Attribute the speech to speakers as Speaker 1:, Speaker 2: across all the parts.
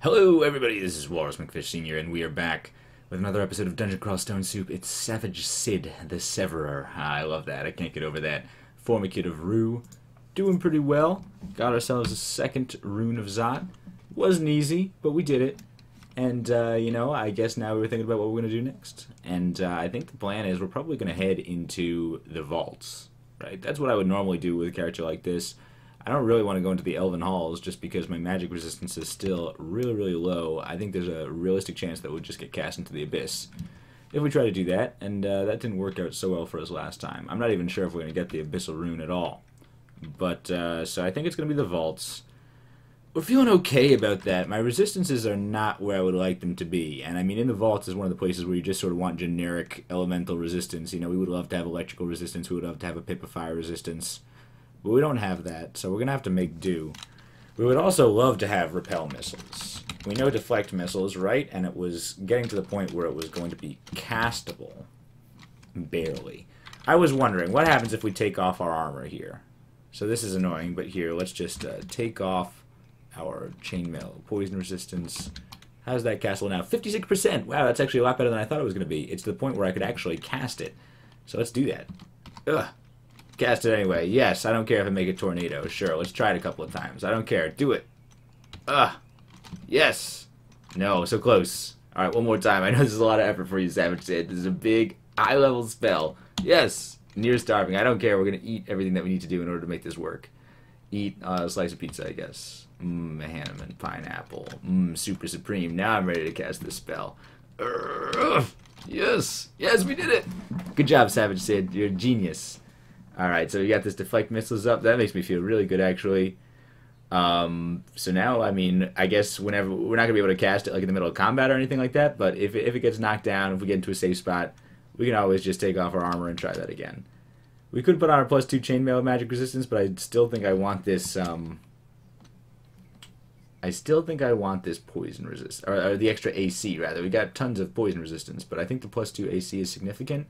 Speaker 1: Hello, everybody. This is Walrus McFish Sr., and we are back with another episode of Dungeon Crawl Stone Soup. It's Savage Sid, the Severer. I love that. I can't get over that. Formicate of Rue. Doing pretty well. Got ourselves a second Rune of Zot. Wasn't easy, but we did it. And, I guess now we're thinking about what we're going to do next. And I think the plan is we're probably going to head into the vaults. Right? That's what I would normally do with a character like this. I don't really want to go into the Elven Halls just because my magic resistance is still really, really low. I think there's a realistic chance that we'll just get cast into the Abyss if we try to do that, and that didn't work out so well for us last time. I'm not even sure if we're going to get the Abyssal Rune at all. But, so I think it's going to be the Vaults. We're feeling okay about that. My resistances are not where I would like them to be, and I mean, in the Vaults is one of the places where you just sort of want generic elemental resistance. You know, we would love to have electrical resistance, we would love to have a Pip of Fire resistance. But we don't have that, so we're going to have to make do. We would also love to have repel missiles. We know deflect missiles, right? And it was getting to the point where it was going to be castable. Barely. I was wondering, what happens if we take off our armor here? So this is annoying, but here, let's just take off our chainmail. Poison resistance. How's that castle now? 56%! Wow, that's actually a lot better than I thought it was going to be. It's to the point where I could actually cast it. So let's do that. Ugh. Cast it anyway. Yes, I don't care if I make a tornado. Sure, let's try it a couple of times. I don't care. Do it. Ugh. Yes. No, so close. Alright, one more time. I know this is a lot of effort for you, Savage Sid. This is a big, high-level spell. Yes. Near starving. I don't care. We're going to eat everything that we need to do in order to make this work. Eat a slice of pizza, I guess. Mmm, a Hanneman pineapple. Mmm, super supreme. Now I'm ready to cast this spell. Yes. Yes, we did it. Good job, Savage Sid. You're a genius. Alright, so we got this deflect missiles up. That makes me feel really good, actually. So now, I mean, I guess whenever we're not going to be able to cast it like in the middle of combat or anything like that, but if it gets knocked down, if we get into a safe spot, we can always just take off our armor and try that again. We could put on our +2 chainmail magic resistance, but I still think I want this, poison resistance, or the extra AC, rather. We got tons of poison resistance, but I think the +2 AC is significant.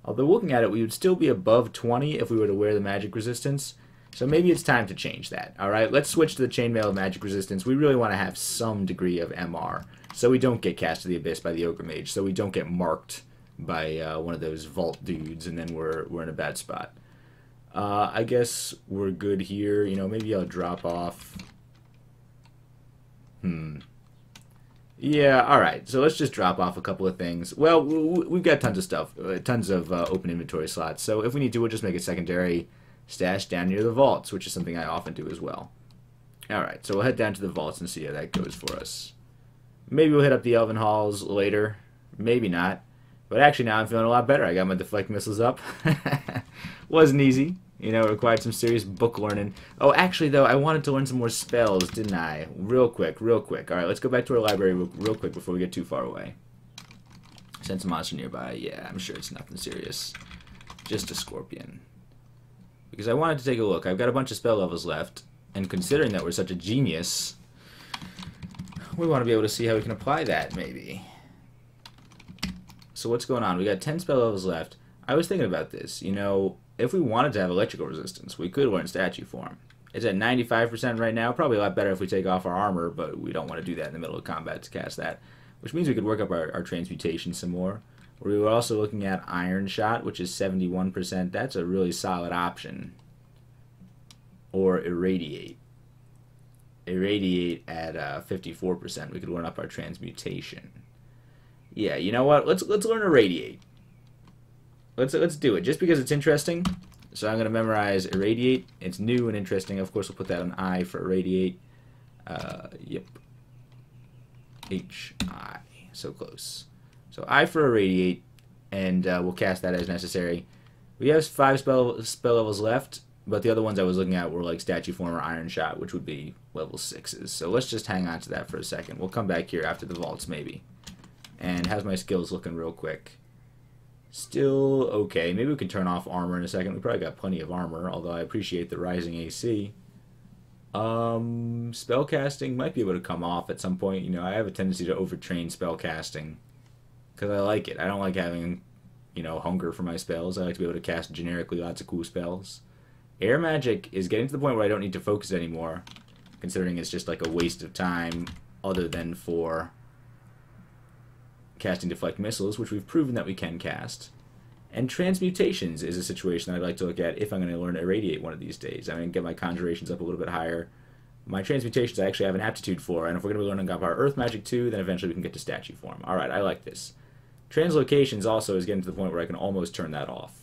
Speaker 1: Although looking at it, we would still be above 20 if we were to wear the magic resistance. So maybe it's time to change that. Alright, let's switch to the chainmail magic resistance. We really want to have some degree of MR. So we don't get cast to the Abyss by the Ogre Mage. So we don't get marked by one of those vault dudes and then we're in a bad spot. I guess we're good here. You know, maybe I'll drop off. Yeah, alright, so let's just drop off a couple of things. Well, we've got tons of stuff, tons of open inventory slots, so if we need to, we'll just make a secondary stash down near the vaults, which is something I often do as well. Alright, so we'll head down to the vaults and see how that goes for us. Maybe we'll hit up the Elven Halls later, maybe not. But actually now I'm feeling a lot better. I got my deflect missiles up. Wasn't easy. You know, it required some serious book learning. Oh, actually, though, I wanted to learn some more spells, didn't I? Real quick, real quick. Alright, let's go back to our library real quick before we get too far away. Sense a monster nearby. Yeah, I'm sure it's nothing serious. Just a scorpion. Because I wanted to take a look. I've got a bunch of spell levels left, and considering that we're such a genius, we want to be able to see how we can apply that, maybe. So what's going on? We got 10 spell levels left. I was thinking about this, you know, if we wanted to have electrical resistance, we could learn statue form. It's at 95% right now. Probably a lot better if we take off our armor, but we don't want to do that in the middle of combat to cast that. Which means we could work up our transmutation some more. We were also looking at Iron Shot, which is 71%. That's a really solid option. Or Irradiate. Irradiate at 54%. We could learn up our transmutation. Yeah, you know what? Let's learn Irradiate. Let's do it, just because it's interesting. So I'm going to memorize Irradiate. It's new and interesting. Of course, we'll put that on I for Irradiate. Yep. H-I. So close. So I for Irradiate, and we'll cast that as necessary. We have 5 spell levels left, but the other ones I was looking at were like Statue Form or Iron Shot, which would be level 6s. So let's just hang on to that for a second. We'll come back here after the vaults, maybe. And how's my skills looking real quick? Still okay. Maybe we can turn off armor in a second. We probably got plenty of armor, although I appreciate the rising AC. Spellcasting might be able to come off at some point. You know, I have a tendency to overtrain spellcasting because I like it. I don't like having, you know, hunger for my spells. I like to be able to cast generically lots of cool spells. Air magic is getting to the point where I don't need to focus anymore, considering it's just like a waste of time other than for casting deflect missiles, which we've proven that we can cast. And transmutations is a situation I'd like to look at if I'm going to learn Irradiate one of these days. I'm going to get my conjurations up a little bit higher. My transmutations I actually have an aptitude for, and if we're going to be learning about our Earth Magic too, then eventually we can get to statue form. Alright, I like this. Translocations also is getting to the point where I can almost turn that off.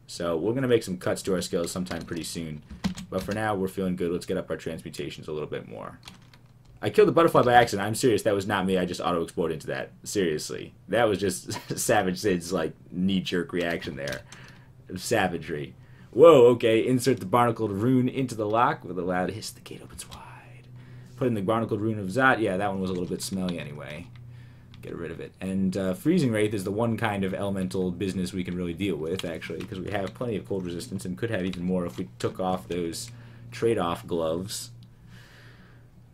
Speaker 1: So we're going to make some cuts to our skills sometime pretty soon. But for now, we're feeling good. Let's get up our transmutations a little bit more. I killed the butterfly by accident. I'm serious. That was not me. I just auto-exploded into that. Seriously. That was just Savage Sid's, like, knee-jerk reaction there. Savagery. Whoa, okay. Insert the barnacled rune into the lock with a loud hiss. The gate opens wide. Put in the barnacled rune of Zot. Yeah, that one was a little bit smelly anyway. Get rid of it. And Freezing Wraith is the one kind of elemental business we can really deal with, actually, because we have plenty of cold resistance and could have even more if we took off those trade-off gloves.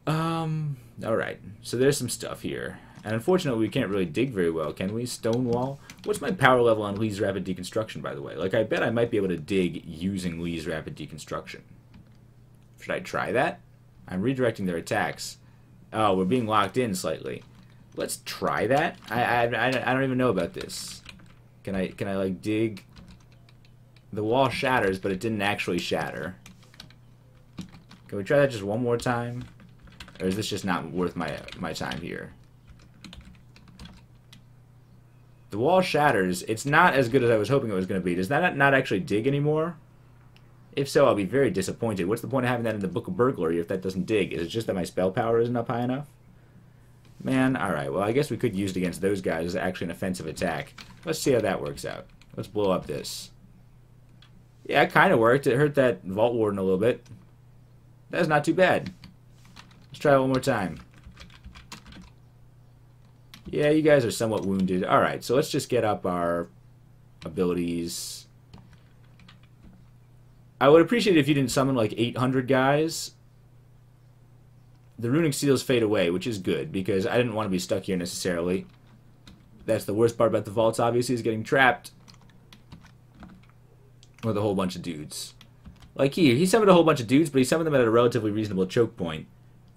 Speaker 1: Alright. So there's some stuff here. And unfortunately, we can't really dig very well, can we? Stonewall? What's my power level on Lee's Rapid Deconstruction, by the way? Like, I bet I might be able to dig using Lee's Rapid Deconstruction. Should I try that? I'm redirecting their attacks. Oh, we're being locked in slightly. Let's try that. I don't even know about this. Can I like dig? The wall shatters, but it didn't actually shatter. Can we try that just one more time? Or is this just not worth my time here? The wall shatters. It's not as good as I was hoping it was going to be. Does that not actually dig anymore? If so, I'll be very disappointed. What's the point of having that in the Book of Burglary if that doesn't dig? Is it just that my spell power isn't up high enough? Man, alright, well I guess we could use it against those guys as actually an offensive attack. Let's see how that works out. Let's blow up this. Yeah, it kind of worked. It hurt that Vault Warden a little bit. That's not too bad. Let's try it one more time. Yeah, you guys are somewhat wounded. Alright, so let's just get up our abilities. I would appreciate it if you didn't summon like 800 guys. The runic seals fade away, which is good, because I didn't want to be stuck here necessarily. That's the worst part about the vaults, obviously, is getting trapped with a whole bunch of dudes. Like here, he summoned a whole bunch of dudes, but he summoned them at a relatively reasonable choke point.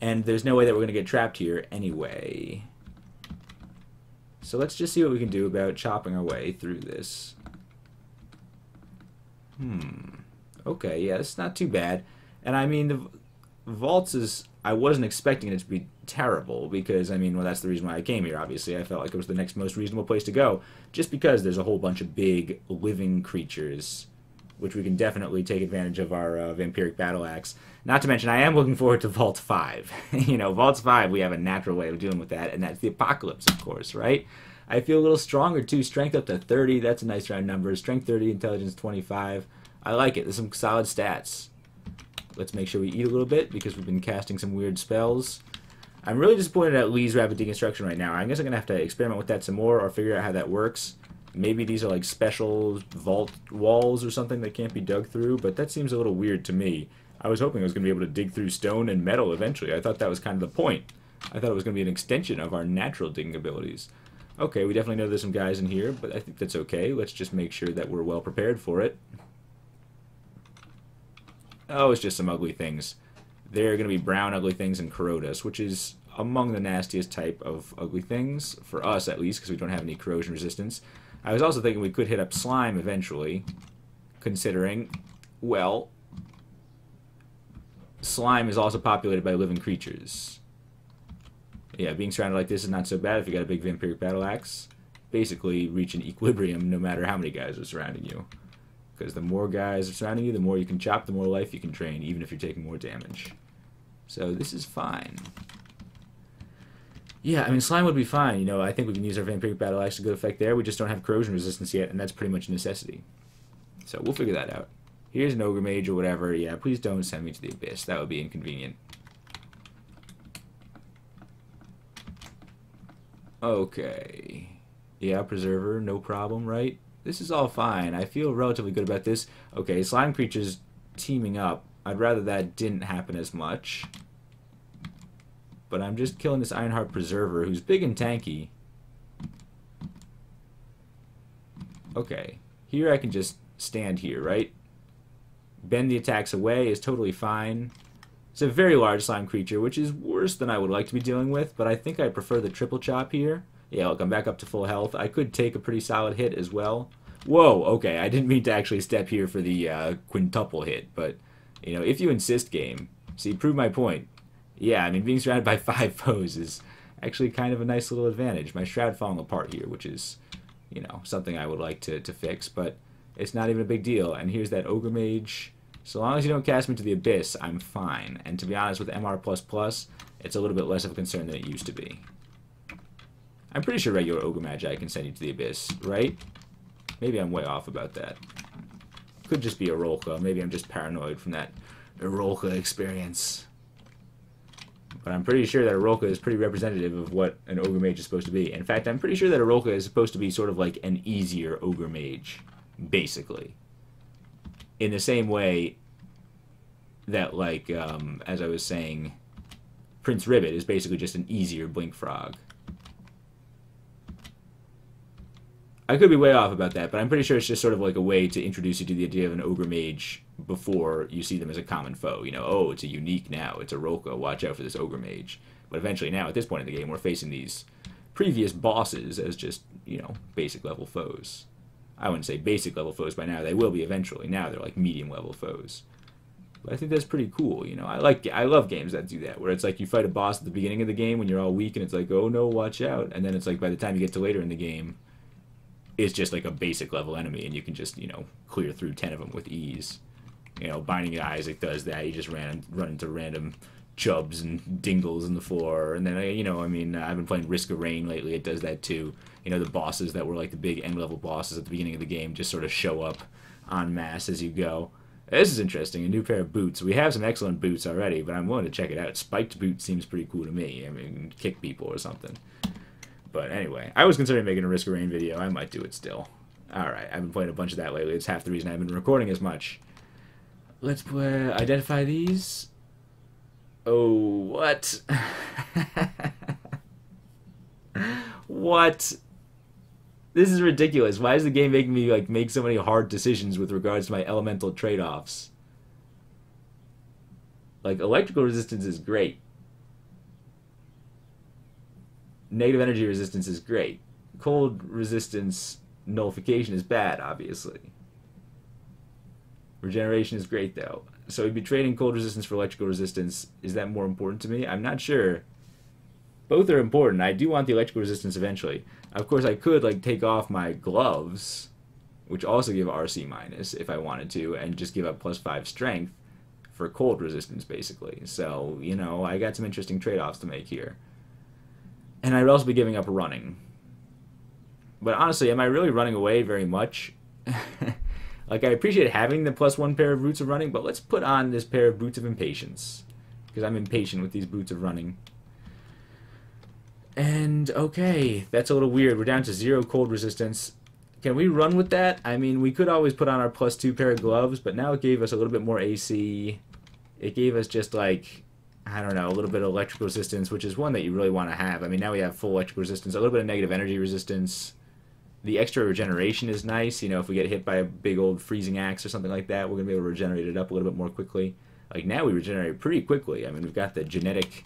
Speaker 1: And there's no way that we're going to get trapped here anyway. So let's just see what we can do about chopping our way through this. Okay, yeah, it's not too bad. And I mean, the vaults is... I wasn't expecting it to be terrible, because, I mean, well, that's the reason why I came here, obviously. I felt like it was the next most reasonable place to go, just because there's a whole bunch of big, living creatures, which we can definitely take advantage of our Vampiric Battle Axe. Not to mention, I am looking forward to Vault 5. You know, Vault 5, we have a natural way of dealing with that, and that's the Apocalypse, of course, right? I feel a little stronger, too. Strength up to 30, that's a nice round number. Strength 30, Intelligence 25. I like it. There's some solid stats. Let's make sure we eat a little bit, because we've been casting some weird spells. I'm really disappointed at Lee's Rapid Deconstruction right now. I guess I'm going to have to experiment with that some more, or figure out how that works. Maybe these are like special vault walls or something that can't be dug through, but that seems a little weird to me. I was hoping I was going to be able to dig through stone and metal eventually. I thought that was kind of the point. I thought it was going to be an extension of our natural digging abilities. Okay, we definitely know there's some guys in here, but I think that's okay. Let's just make sure that we're well prepared for it. Oh, it's just some ugly things. They're going to be brown ugly things and Corrodas, which is among the nastiest type of ugly things, for us at least, because we don't have any corrosion resistance. I was also thinking we could hit up slime eventually, considering, well, slime is also populated by living creatures. Yeah, being surrounded like this is not so bad if you got a big Vampiric Battle Axe. Basically, reach an equilibrium no matter how many guys are surrounding you. Because the more guys are surrounding you, the more you can chop, the more life you can drain, even if you're taking more damage. So this is fine. Yeah, I mean, slime would be fine. You know, I think we can use our Vampiric Battle Axe to good effect there. We just don't have corrosion resistance yet, and that's pretty much a necessity. So we'll figure that out. Here's an Ogre Mage or whatever. Yeah, please don't send me to the Abyss. That would be inconvenient. Okay. Yeah, Preserver, no problem, right? This is all fine. I feel relatively good about this. Okay, slime creatures teaming up. I'd rather that didn't happen as much. But I'm just killing this Ironheart Preserver, who's big and tanky. Okay. Here I can just stand here, right? Bend the attacks away is totally fine. It's a very large slime creature, which is worse than I would like to be dealing with, but I think I prefer the triple chop here. Yeah, look, I'm back up to full health. I could take a pretty solid hit as well. Whoa, okay, I didn't mean to actually step here for the quintuple hit, but, you know, if you insist, game, see, prove my point. Yeah, I mean, being surrounded by 5 foes is actually kind of a nice little advantage. My shroud falling apart here, which is, you know, something I would like to fix, but it's not even a big deal. And here's that Ogre Mage. So long as you don't cast me to the Abyss, I'm fine. And to be honest, with MR++, it's a little bit less of a concern than it used to be. I'm pretty sure regular Ogre Magi can send you to the Abyss, right? Maybe I'm way off about that. Could just be Arolka. Maybe I'm just paranoid from that Arolka experience. But I'm pretty sure that Arolka is pretty representative of what an Ogre Mage is supposed to be. In fact, I'm pretty sure that Arolka is supposed to be sort of like an easier Ogre Mage, basically. In the same way that, like, as I was saying, Prince Ribbit is basically just an easier Blink Frog. I could be way off about that, but I'm pretty sure it's just sort of like a way to introduce you to the idea of an Ogre Mage before you see them as a common foe. You know, oh, it's a unique now. It's a Rolka. Watch out for this Ogre Mage. But eventually now, at this point in the game, we're facing these previous bosses as just, you know, basic level foes. I wouldn't say basic level foes by now. They will be eventually. Now they're like medium level foes. But I think that's pretty cool, you know. I love games that do that, where it's like you fight a boss at the beginning of the game when you're all weak, and it's like, oh no, watch out. And then it's like by the time you get to later in the game, it's just like a basic level enemy, and you can just, you know, clear through 10 of them with ease. You know, Binding of Isaac does that. You just run into random chubs and dingles in the floor. And then, you know, I mean, I've been playing Risk of Rain lately. It does that too. You know, the bosses that were like the big end-level bosses at the beginning of the game just sort of show up en masse as you go. This is interesting. A new pair of boots. We have some excellent boots already, but I'm willing to check it out. Spiked boot seems pretty cool to me. I mean, kick people or something. But anyway, I was considering making a Risk of Rain video. I might do it still. Alright, I've been playing a bunch of that lately. It's half the reason I haven't been recording as much. Let's identify these. Oh, what? What? This is ridiculous. Why is the game making me like make so many hard decisions with regards to my elemental trade-offs? Like, electrical resistance is great. Negative energy resistance is great. Cold resistance nullification is bad, obviously. Regeneration is great, though. So we'd be trading cold resistance for electrical resistance. Is that more important to me? I'm not sure. Both are important. I do want the electrical resistance eventually. Of course, I could like take off my gloves, which also give RC minus if I wanted to, and just give up +5 strength for cold resistance, basically. So, you know, I got some interesting trade-offs to make here. And I would also be giving up running. But honestly, am I really running away very much? Like, I appreciate having the +1 pair of boots of running, but let's put on this pair of boots of impatience. Because I'm impatient with these boots of running. And, okay, that's a little weird. We're down to 0 cold resistance. Can we run with that? I mean, we could always put on our +2 pair of gloves, but now it gave us a little bit more AC. It gave us just, like, I don't know, a little bit of electrical resistance, which is one that you really want to have. I mean, now we have full electrical resistance, a little bit of negative energy resistance. The extra regeneration is nice. You know, if we get hit by a big old freezing axe or something like that, we're going to be able to regenerate it up a little bit more quickly. Like, now we regenerate pretty quickly. I mean, we've got the genetic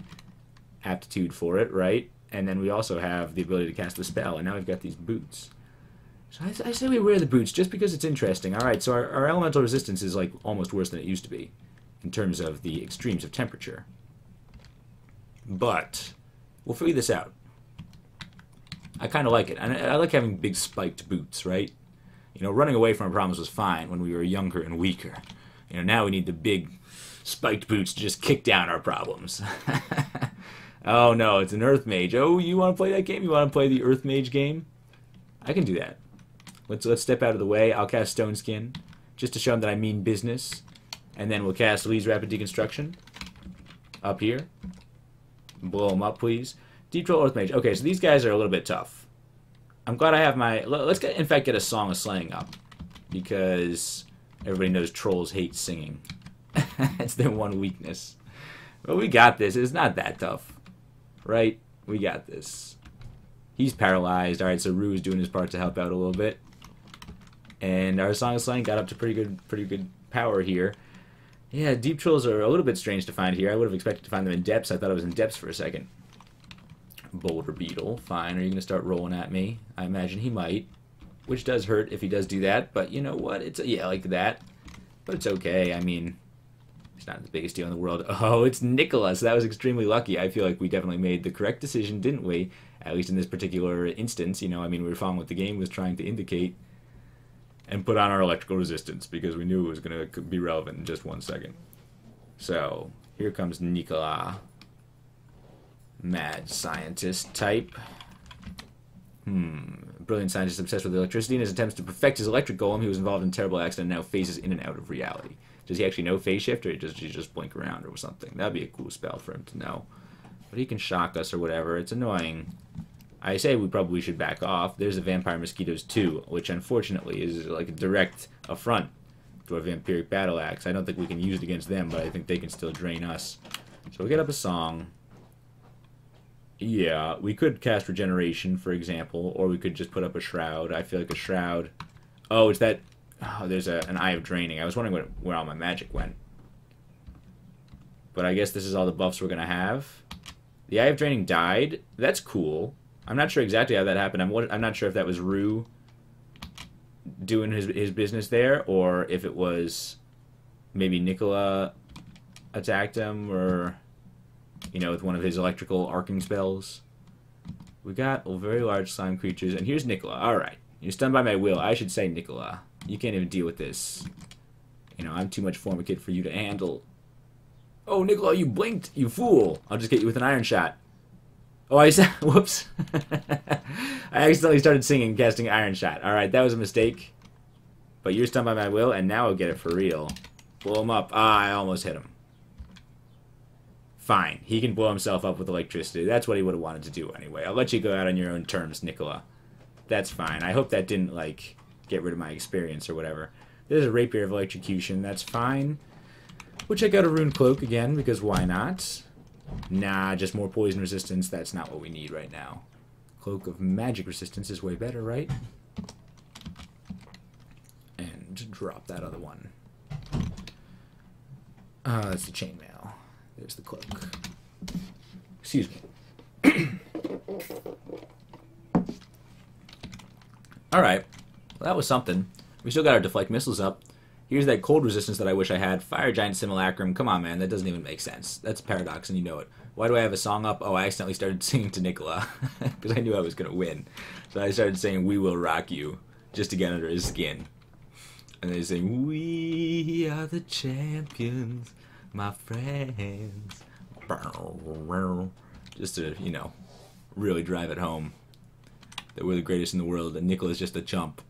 Speaker 1: aptitude for it, right? And then we also have the ability to cast the spell, and now we've got these boots. So I say we wear the boots just because it's interesting. Alright, so our elemental resistance is, like, almost worse than it used to be in terms of the extremes of temperature. But we'll figure this out. I kind of like it. And I like having big spiked boots, right? You know, running away from our problems was fine when we were younger and weaker. You know, now we need the big spiked boots to just kick down our problems. Oh no, it's an Earth Mage. Oh, you want to play that game? You want to play the Earth Mage game? I can do that. Let's step out of the way. I'll cast Stone Skin, just to show him that I mean business. And then we'll cast Lee's Rapid Deconstruction up here. Blow him up, please. Deep Troll Earth Mage. Okay, so these guys are a little bit tough. I'm glad I have my... Let's get, in fact, get a Song of Slaying up. Because everybody knows trolls hate singing. It's their one weakness. But we got this. It's not that tough. Right? We got this. He's paralyzed. Alright, so Rue is doing his part to help out a little bit. And our Song of Slaying got up to pretty good power here. Yeah, deep trolls are a little bit strange to find here. I would have expected to find them in depths. I thought I was in depths for a second. Boulder beetle, fine. Are you going to start rolling at me? I imagine he might. Which does hurt if he does do that, but you know what? It's yeah, like that. But it's okay. I mean, it's not the biggest deal in the world. Oh, it's Nicholas. That was extremely lucky. I feel like we definitely made the correct decision, didn't we? At least in this particular instance, you know, I mean, we were following what the game was trying to indicate and put on our electrical resistance because we knew it was going to be relevant in just 1 second. So, here comes Nicola. Mad scientist type. Brilliant scientist obsessed with electricity. In his attempts to perfect his electric golem, he was involved in a terrible accident and now phases in and out of reality. Does he actually know phase shift, or does he just blink around or something? That'd be a cool spell for him to know. But he can shock us or whatever. It's annoying. I say we probably should back off. There's the vampire mosquitoes too, which unfortunately is like a direct affront to our vampiric battle axe. I don't think we can use it against them, but I think they can still drain us. So we'll get up a song. Yeah, we could cast regeneration, for example, or we could just put up a shroud. I feel like a shroud. Oh, it's that. Oh, there's an eye of draining. I was wondering where all my magic went. But I guess this is all the buffs we're gonna have. The eye of draining died. That's cool. I'm not sure exactly how that happened. I'm not sure if that was Rue doing his business there, or if it was maybe Nicola attacked him, or you know, with one of his electrical arcing spells. We got very large slime creatures, and here's Nicola. Alright, you're stunned by my will. I should say Nicola. You can't even deal with this. You know, I'm too much Formicate for you to handle. Oh, Nicola, you blinked, you fool. I'll just get you with an iron shot. Oh, I said, whoops. I accidentally started singing, casting Iron Shot. Alright, that was a mistake. But you're stunned by my will, and now I'll get it for real. Blow him up. Ah, I almost hit him. Fine. He can blow himself up with electricity. That's what he would have wanted to do anyway. I'll let you go out on your own terms, Nicola. That's fine. I hope that didn't, like, get rid of my experience or whatever. There's a Rapier of Electrocution. That's fine. We'll check out a Rune Cloak again, because why not? Nah, just more poison resistance. That's not what we need right now. Cloak of Magic Resistance is way better, right? And drop that other one. That's the chainmail. There's the cloak. Excuse me. Alright. Well, that was something. We still got our deflect missiles up. Here's that cold resistance that I wish I had. Fire Giant Simulacrum. Come on, man. That doesn't even make sense. That's a paradox, and you know it. Why do I have a song up? Oh, I accidentally started singing to Nicola. Because I knew I was going to win. So I started saying, "We will rock you," just to get under his skin. And they sing, "We are the champions, my friends." Just to, you know, really drive it home that we're the greatest in the world, and Nicola's just a chump.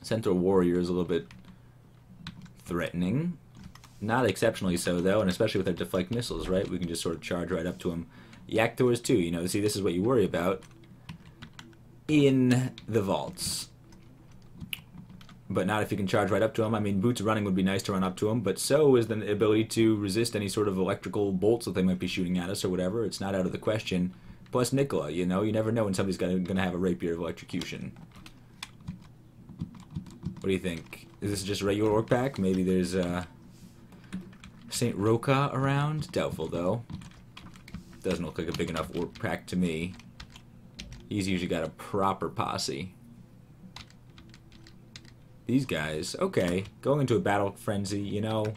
Speaker 1: Centaur Warrior is a little bit threatening. Not exceptionally so, though, and especially with our deflect missiles, right? We can just sort of charge right up to him. Yactors, too, you know, see, this is what you worry about in the vaults. But not if you can charge right up to him. I mean, boots running would be nice to run up to him, but so is the ability to resist any sort of electrical bolts that they might be shooting at us or whatever. It's not out of the question. Plus Nicola, you know, you never know when somebody's going to have a Rapier of Electrocution. What do you think? Is this just a regular orc pack? Maybe there's Saint Roka around? Doubtful, though. Doesn't look like a big enough orc pack to me. He's usually got a proper posse. These guys, okay, going into a battle frenzy, you know,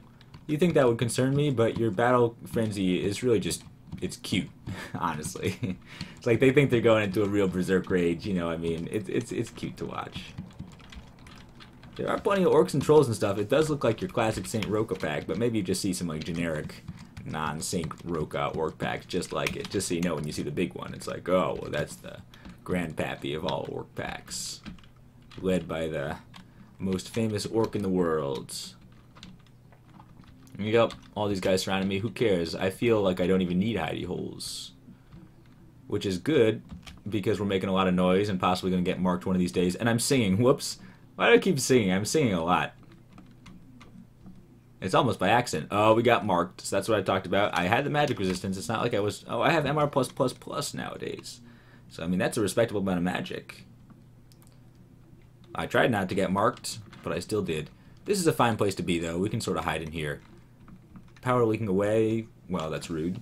Speaker 1: you think that would concern me, but your battle frenzy is really just, it's cute, honestly. It's like they think they're going into a real berserk rage, you know, I mean, it's cute to watch. There are plenty of orcs and trolls and stuff. It does look like your classic Saint Roka pack, but maybe you just see some like generic non-Saint Roka orc packs just like it, just so you know when you see the big one. It's like, oh, well, that's the grandpappy of all orc packs, led by the most famous orc in the world. Yep, all these guys surrounding me. Who cares? I feel like I don't even need hidey holes, which is good because we're making a lot of noise and possibly going to get marked one of these days. And I'm singing. Whoops. Why do I keep singing? I'm singing a lot. It's almost by accident. Oh, we got marked. So that's what I talked about. I had the magic resistance. It's not like I was... Oh, I have MR+++ nowadays. So, I mean, that's a respectable amount of magic. I tried not to get marked, but I still did. This is a fine place to be, though. We can sort of hide in here. power leaking away. Well, that's rude.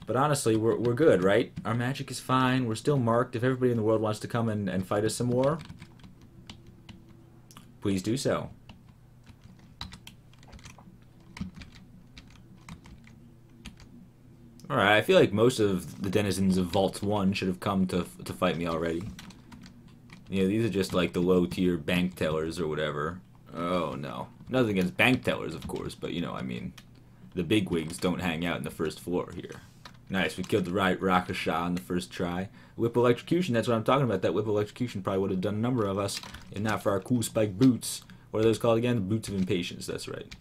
Speaker 1: But honestly, we're good, right? Our magic is fine. We're still marked. If everybody in the world wants to come and fight us some more, please do so. Alright, I feel like most of the denizens of Vault 1 should have come to fight me already. You know, these are just like the low-tier bank tellers or whatever. Oh, no. Nothing against bank tellers, of course, but, you know, I mean, the bigwigs don't hang out in the first floor here. Nice, we killed the right Rakasha on the first try. Whip electrocution, that's what I'm talking about. That whip electrocution probably would have done a number of us, if not for our cool spike boots. What are those called again? The boots of impatience, that's right.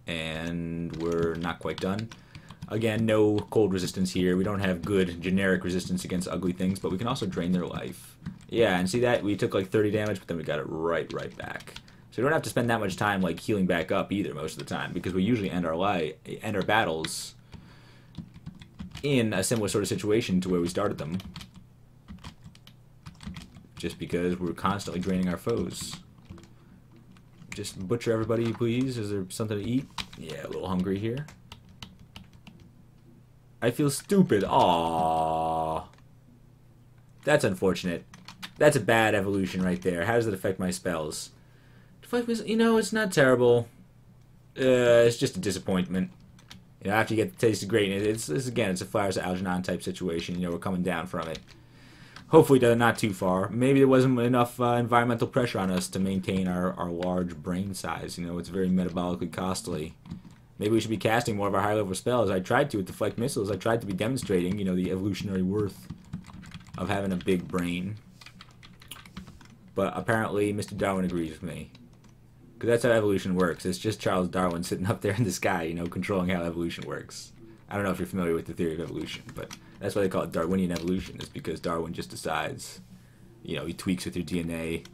Speaker 1: And we're not quite done. Again, no cold resistance here. We don't have good generic resistance against ugly things, but we can also drain their life. Yeah, and see that? We took like 30 damage, but then we got it right back. So we don't have to spend that much time like healing back up either most of the time, because we usually end our battles in a similar sort of situation to where we started them. Just because we're constantly draining our foes. Just butcher everybody, please. Is there something to eat? Yeah, a little hungry here. I feel stupid. Aww. That's unfortunate. That's a bad evolution right there. How does it affect my spells? You know, it's not terrible. It's just a disappointment. You know, after you get the taste of greatness, again, it's a Fires of Algernon type situation. You know, we're coming down from it. Hopefully, not too far. Maybe there wasn't enough environmental pressure on us to maintain our large brain size. You know, it's very metabolically costly. Maybe we should be casting more of our high-level spells. I tried to with deflect missiles. I tried to be demonstrating, you know, the evolutionary worth of having a big brain. But apparently, Mr. Darwin agrees with me. Because that's how evolution works. It's just Charles Darwin sitting up there in the sky, you know, controlling how evolution works. I don't know if you're familiar with the theory of evolution, but that's why they call it Darwinian evolution. Is because Darwin just decides, you know, he tweaks with your DNA.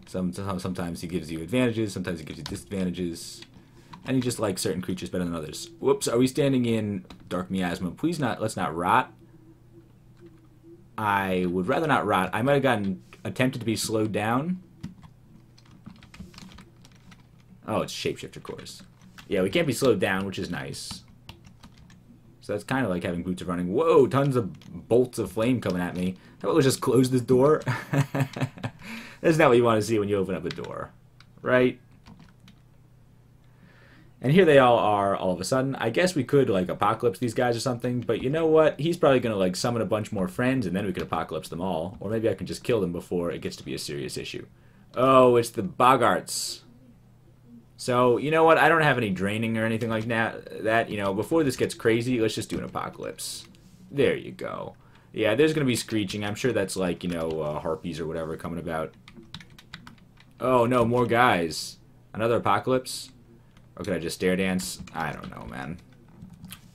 Speaker 1: Sometimes he gives you advantages, sometimes he gives you disadvantages. And he just likes certain creatures better than others. Whoops, are we standing in Dark Miasma? Please let's not rot. I would rather not rot. I might have attempted to be slowed down. Oh, it's shapeshifter course. Yeah, we can't be slowed down, which is nice. So that's kind of like having boots of running. Whoa, tons of bolts of flame coming at me. How about we just close this door? That's not what you want to see when you open up a door, right? And here they all are all of a sudden. I guess we could, like, apocalypse these guys or something, but you know what? He's probably going to, like, summon a bunch more friends, and then we could apocalypse them all. Or maybe I can just kill them before it gets to be a serious issue. Oh, it's the Boggarts. So, you know what? I don't have any draining or anything like that. You know, before this gets crazy, let's just do an apocalypse. There you go. Yeah, there's going to be screeching. I'm sure that's like, you know, harpies or whatever coming about. Oh, no, more guys. Another apocalypse? Or could I just stare dance? I don't know, man.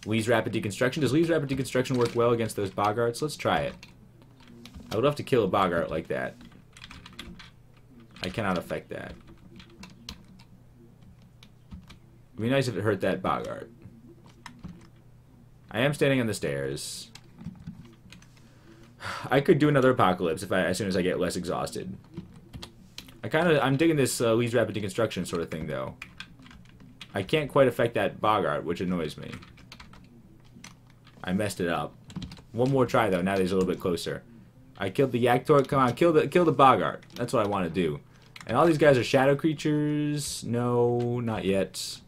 Speaker 1: Lee's Rapid Deconstruction. Does Lee's Rapid Deconstruction work well against those Boggarts? Let's try it. I would love to kill a Boggart like that. I cannot affect that. It'd be nice if it hurt that Boggart. I am standing on the stairs. I could do another apocalypse as soon as I get less exhausted. I'm digging this Lee's Rapid Deconstruction sort of thing, though. I can't quite affect that Boggart, which annoys me. I messed it up. One more try, though, now that he's a little bit closer. I killed the Yaktor. Come on, kill the Boggart. That's what I want to do. And all these guys are shadow creatures. No, not yet.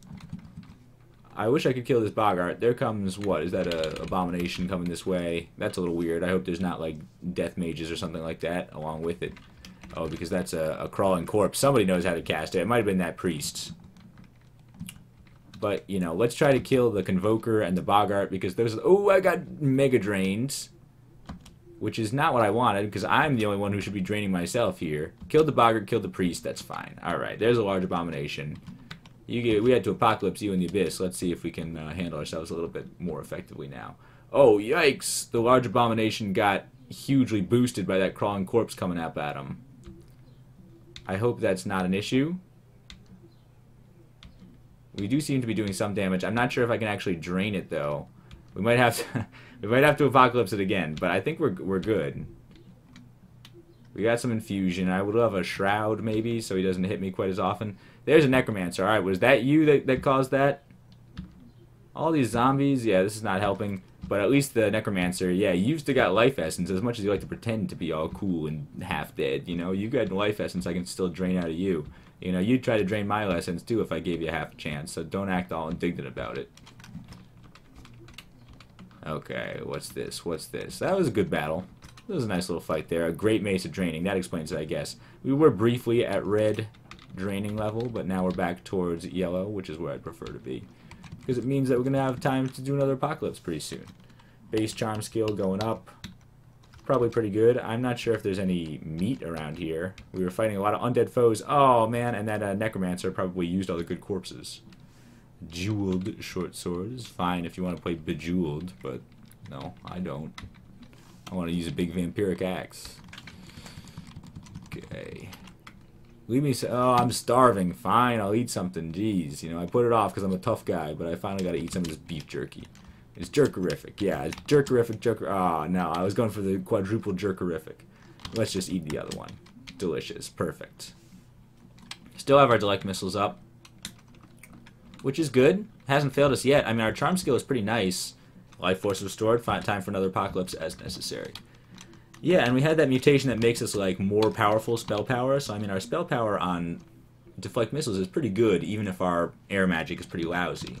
Speaker 1: I wish I could kill this Boggart. There comes, what? Is that a abomination coming this way? That's a little weird. I hope there's not, like, death mages or something like that along with it. Oh, because that's a crawling corpse. Somebody knows how to cast it. It might have been that priest. But, you know, let's try to kill the Convoker and the Boggart because those... Oh, I got mega drained. Which is not what I wanted because I'm the only one who should be draining myself here. Killed the Boggart, killed the priest. That's fine. Alright, there's a large abomination. We had to apocalypse you in the abyss. Let's see if we can handle ourselves a little bit more effectively now. Oh, yikes! The large abomination got hugely boosted by that crawling corpse coming up at him. I hope that's not an issue. We do seem to be doing some damage. I'm not sure if I can actually drain it though. We might have to apocalypse it again, but I think we're good. We got some infusion. I would love a shroud, maybe, so he doesn't hit me quite as often. There's a necromancer. Alright, was that you that caused that? All these zombies, yeah, this is not helping. But at least the necromancer, yeah, you've still got life essence. As much as you like to pretend to be all cool and half dead, you know, you got life essence I can still drain out of you. You know, you'd try to drain my essence too if I gave you half a chance, so don't act all indignant about it. Okay, what's this? What's this? That was a good battle. That was a nice little fight there. A great mace of draining. That explains it, I guess. We were briefly at red draining level, but now we're back towards yellow, which is where I'd prefer to be. Because it means that we're going to have time to do another apocalypse pretty soon. Base charm skill going up. Probably pretty good. I'm not sure if there's any meat around here. We were fighting a lot of undead foes. Oh, man, and that necromancer probably used all the good corpses. Jeweled short sword is fine if you want to play Bejeweled, but no, I don't. I want to use a big vampiric axe. Okay. Leave me. Oh, I'm starving. Fine, I'll eat something. Jeez, you know, I put it off because I'm a tough guy, but I finally got to eat some of this beef jerky. It's jerkerific. Yeah, it's jerkerific. Oh, no, I was going for the quadruple jerkerific. Let's just eat the other one. Delicious. Perfect. Still have our Delect missiles up, which is good. Hasn't failed us yet. I mean, our charm skill is pretty nice. Life force restored. Time for another apocalypse as necessary. Yeah, and we had that mutation that makes us, like, more powerful spell power. So, I mean, our spell power on deflect missiles is pretty good, even if our air magic is pretty lousy.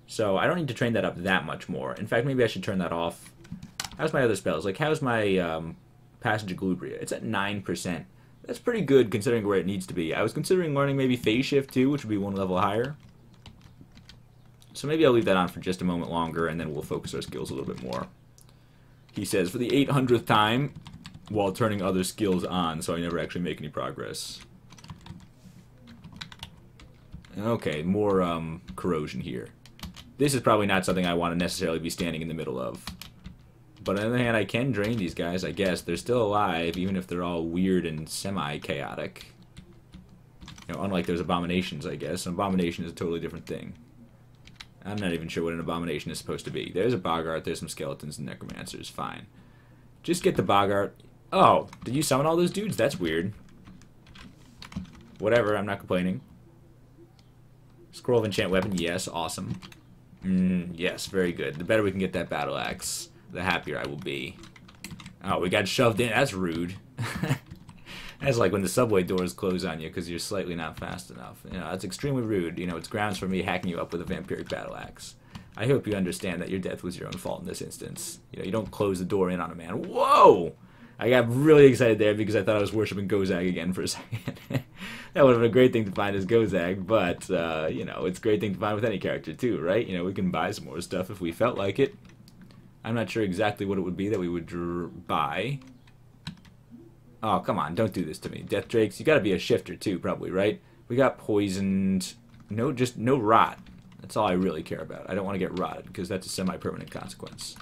Speaker 1: So, I don't need to train that up that much more. In fact, maybe I should turn that off. How's my other spells? Like, how's my Passage of Glubria? It's at 9%. That's pretty good considering where it needs to be. I was considering learning maybe Phase Shift too, which would be one level higher. So maybe I'll leave that on for just a moment longer, and then we'll focus our skills a little bit more. He says, for the 800th time, while turning other skills on, so I never actually make any progress. Okay, more corrosion here. This is probably not something I want to necessarily be standing in the middle of. But on the other hand, I can drain these guys, I guess. They're still alive, even if they're all weird and semi-chaotic. You know, unlike those abominations, I guess. An abomination is a totally different thing. I'm not even sure what an abomination is supposed to be. There's a Boggart, there's some skeletons and necromancers, fine. Just get the Boggart. Oh, did you summon all those dudes? That's weird. Whatever, I'm not complaining. Scroll of Enchant Weapon, yes, awesome. Yes, very good. The better we can get that battle axe, the happier I will be. Oh, we got shoved in. That's rude. That's like when the subway doors close on you because you're slightly not fast enough. You know, that's extremely rude. You know, it's grounds for me hacking you up with a vampiric battle axe. I hope you understand that your death was your own fault in this instance. You know, you don't close the door in on a man. Whoa! I got really excited there because I thought I was worshiping Gozag again for a second. That would have been a great thing to find as Gozag, but, you know, it's a great thing to find with any character too, right? You know, we can buy some more stuff if we felt like it. I'm not sure exactly what it would be that we would buy. Oh, come on, don't do this to me. Death Drakes, you gotta be a shifter too, probably, right? We got poisoned. No, just no rot. That's all I really care about. I don't want to get rotted, because that's a semi-permanent consequence.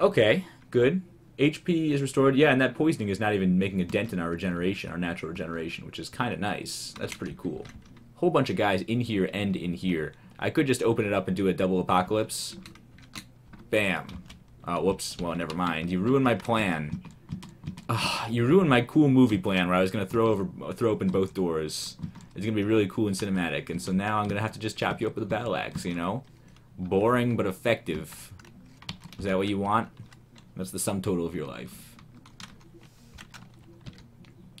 Speaker 1: Okay, good. HP is restored. Yeah, and that poisoning is not even making a dent in our regeneration, our natural regeneration, which is kind of nice. That's pretty cool. Whole bunch of guys in here and in here. I could just open it up and do a double apocalypse. Bam. Oh, whoops. Well, never mind. You ruined my plan. You ruined my cool movie plan where I was going to throw open both doors. It's going to be really cool and cinematic, and so now I'm going to have to just chop you up with a battle axe, you know? Boring but effective. Is that what you want? That's the sum total of your life.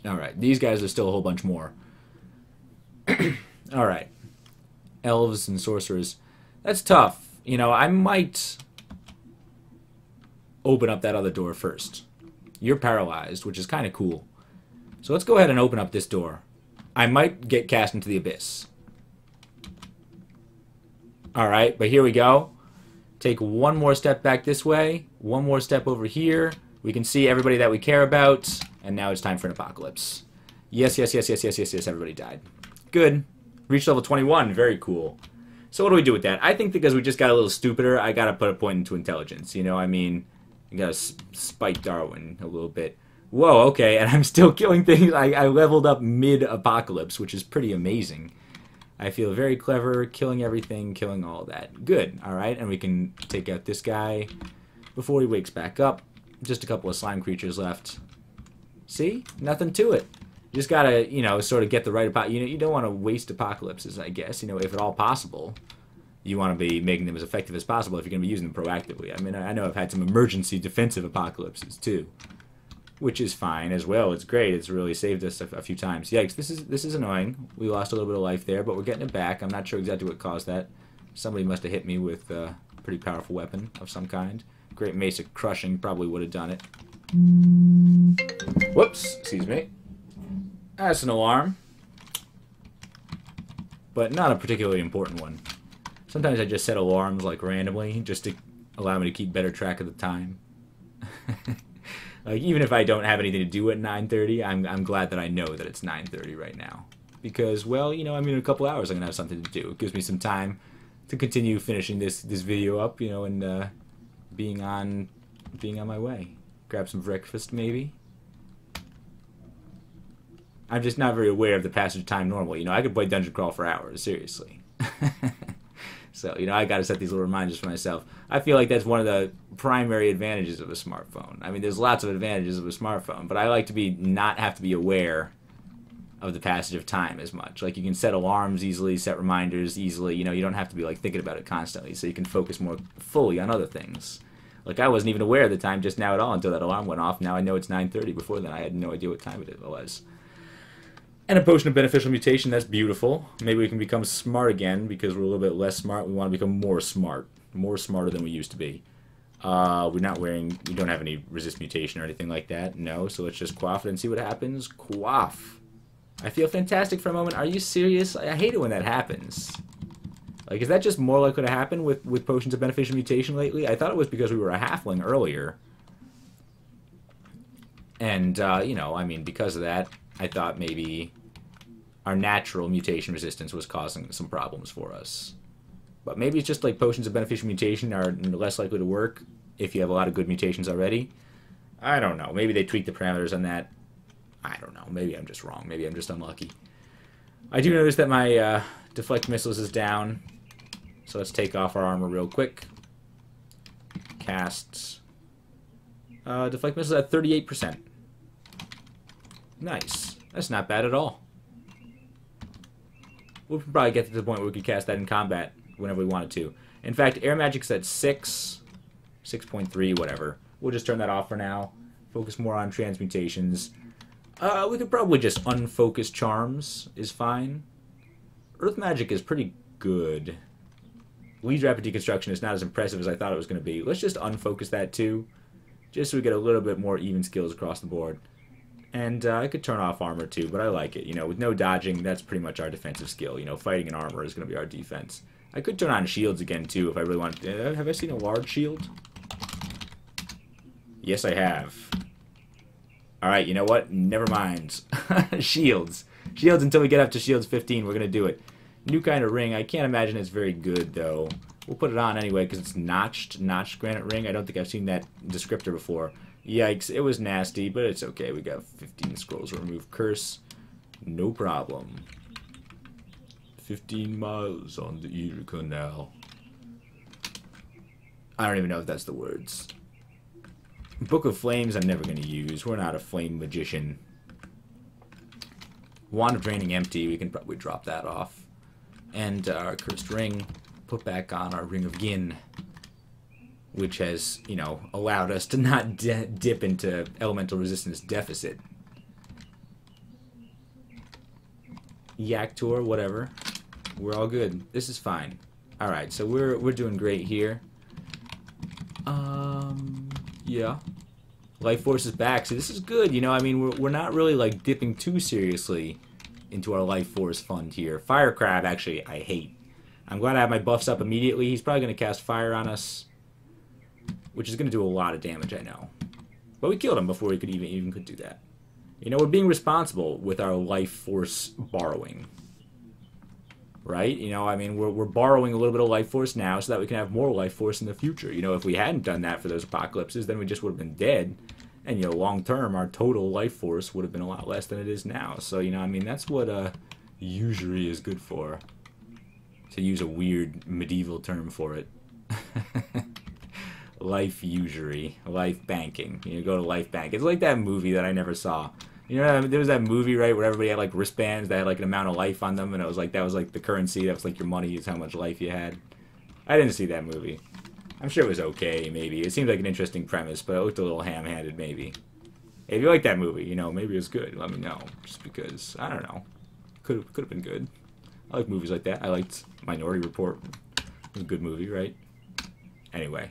Speaker 1: Alright, these guys are still a whole bunch more. Alright. Elves and sorcerers. That's tough. You know, I might open up that other door first. You're paralyzed, which is kind of cool. So let's go ahead and open up this door. I might get cast into the abyss. Alright, but here we go. Take one more step back this way. One more step over here. We can see everybody that we care about. And now it's time for an apocalypse. Yes, yes, yes, yes, yes, yes, yes. Everybody died. Good. Reached level 21. Very cool. So what do we do with that? I think because we just got a little stupider, I gotta put a point into intelligence. You know, I mean, you gotta spite Darwin a little bit. Whoa, okay, and I'm still killing things. I leveled up mid-apocalypse, which is pretty amazing. I feel very clever, killing everything, killing all that. Good, alright, and we can take out this guy. before he wakes back up. Just a couple of slime creatures left. See? Nothing to it. You just gotta, you know, sort of get the right... you don't want to waste apocalypses, I guess, you know, if at all possible. You want to be making them as effective as possible if you're going to be using them proactively. I mean, I know I've had some emergency defensive apocalypses, too. Which is fine as well. It's great. It's really saved us a few times. Yikes, this is annoying. We lost a little bit of life there, but we're getting it back. I'm not sure exactly what caused that. Somebody must have hit me with a pretty powerful weapon of some kind. Great Mace of Crushing probably would have done it. Whoops, excuse me. That's an alarm. But not a particularly important one. Sometimes I just set alarms like randomly just to allow me to keep better track of the time. Like even if I don't have anything to do at 9:30, I'm glad that I know that it's 9:30 right now. Because, well, you know, I mean, in a couple hours I'm gonna have something to do. It gives me some time to continue finishing this video up, you know, and being on my way. Grab some breakfast maybe. I'm just not very aware of the passage of time normally. You know, I could play Dungeon Crawl for hours, seriously. So, you know, I gotta set these little reminders for myself. I feel like that's one of the primary advantages of a smartphone. I mean, there's lots of advantages of a smartphone, but I like to not have to be aware of the passage of time as much. Like, you can set alarms easily, set reminders easily. You know, you don't have to be, like, thinking about it constantly, so you can focus more fully on other things. Like, I wasn't even aware of the time just now at all until that alarm went off. Now I know it's 9:30. Before then, I had no idea what time it was. And a potion of beneficial mutation, that's beautiful. Maybe we can become smart again because we're a little bit less smart. We want to become more smart. More smarter than we used to be. We don't have any resist mutation or anything like that. No, so let's just quaff it and see what happens. Quaff. I feel fantastic for a moment. Are you serious? I hate it when that happens. Like, is that just more likely to happen with potions of beneficial mutation lately? I thought it was because we were a halfling earlier. And, you know, I mean, because of that, I thought maybe our natural mutation resistance was causing some problems for us. But maybe it's just like potions of beneficial mutation are less likely to work if you have a lot of good mutations already. I don't know. Maybe they tweaked the parameters on that. I don't know. Maybe I'm just wrong. Maybe I'm just unlucky. I do notice that my deflect missiles is down. So let's take off our armor real quick. Cast. Deflect missiles at 38%. Nice. That's not bad at all. We'll probably get to the point where we could cast that in combat whenever we wanted to. In fact, air magic's at 6, 6.3, whatever. We'll just turn that off for now. Focus more on transmutations. We could probably just unfocus charms is fine. Earth magic is pretty good. Lead rapid deconstruction is not as impressive as I thought it was going to be. Let's just unfocus that too. Just so we get a little bit more even skills across the board. And I could turn off armor too, but I like it. You know, with no dodging, that's pretty much our defensive skill. You know, fighting in armor is going to be our defense. I could turn on shields again too if I really wanted to. Have I seen a large shield? Yes, I have. Alright, you know what? Never mind. Shields. Shields until we get up to shields 15. We're going to do it. New kind of ring. I can't imagine it's very good, though. We'll put it on anyway because it's notched. Notched granite ring. I don't think I've seen that descriptor before. Yikes, it was nasty, but it's okay. We got 15 scrolls. Remove curse. No problem. 15 miles on the Erie Canal. I don't even know if that's the words. Book of Flames I'm never going to use. We're not a flame magician. Wand of Draining empty. We can probably drop that off. And our cursed ring. Put back on our Ring of Gin. Which has, you know, allowed us to not dip into elemental resistance deficit. Yak Tour, whatever. We're all good. This is fine. Alright, so we're doing great here. Yeah. Life Force is back. So this is good, you know, I mean, we're not really, like, dipping too seriously into our Life Force fund here. Fire Crab, actually, I hate. I'm glad I have my buffs up immediately. He's probably going to cast fire on us. Which is going to do a lot of damage, I know. But we killed him before he could even could do that. You know, we're being responsible with our life force borrowing. Right? You know, I mean, we're borrowing a little bit of life force now so that we can have more life force in the future. You know, if we hadn't done that for those apocalypses, then we just would have been dead. And, you know, long term, our total life force would have been a lot less than it is now. So, you know, I mean, that's what usury is good for. To use a weird medieval term for it. Life usury, life banking. You go to life bank. It's like that movie that I never saw. You know, there was that movie, right, where everybody had like wristbands that had like an amount of life on them, and it was like that was like the currency. That was like your money is how much life you had. I didn't see that movie. I'm sure it was okay, maybe. It seemed like an interesting premise, but it looked a little ham-handed, maybe. If you like that movie, you know, maybe it was good. Let me know, just because I don't know. Could have been good. I like movies like that. I liked Minority Report. It was a good movie, right? Anyway.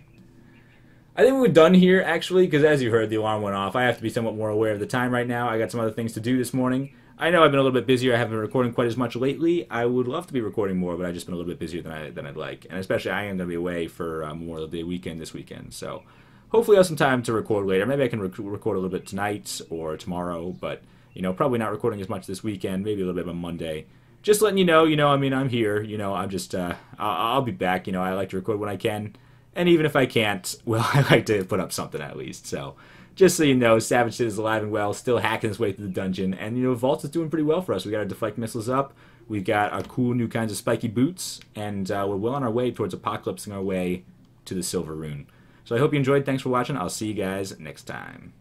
Speaker 1: I think we're done here, actually, because as you heard, the alarm went off. I have to be somewhat more aware of the time right now. I got some other things to do this morning. I know I've been a little bit busier. I haven't been recording quite as much lately. I would love to be recording more, but I've just been a little bit busier than I'd like. And especially, I am going to be away for Memorial Day weekend this weekend. So hopefully I'll have some time to record later. Maybe I can record a little bit tonight or tomorrow, but, you know, probably not recording as much this weekend. Maybe a little bit on Monday. Just letting you know, I mean, I'm here. You know, I'm just, I'll be back. You know, I like to record when I can. And even if I can't, well, I like to put up something at least. So, just so you know, Savage Sid is alive and well, still hacking his way through the dungeon. And, you know, Vault is doing pretty well for us. We got our deflect missiles up. We've got our cool new kinds of spiky boots. And we're well on our way towards apocalypsing our way to the Silver Rune. So I hope you enjoyed. Thanks for watching. I'll see you guys next time.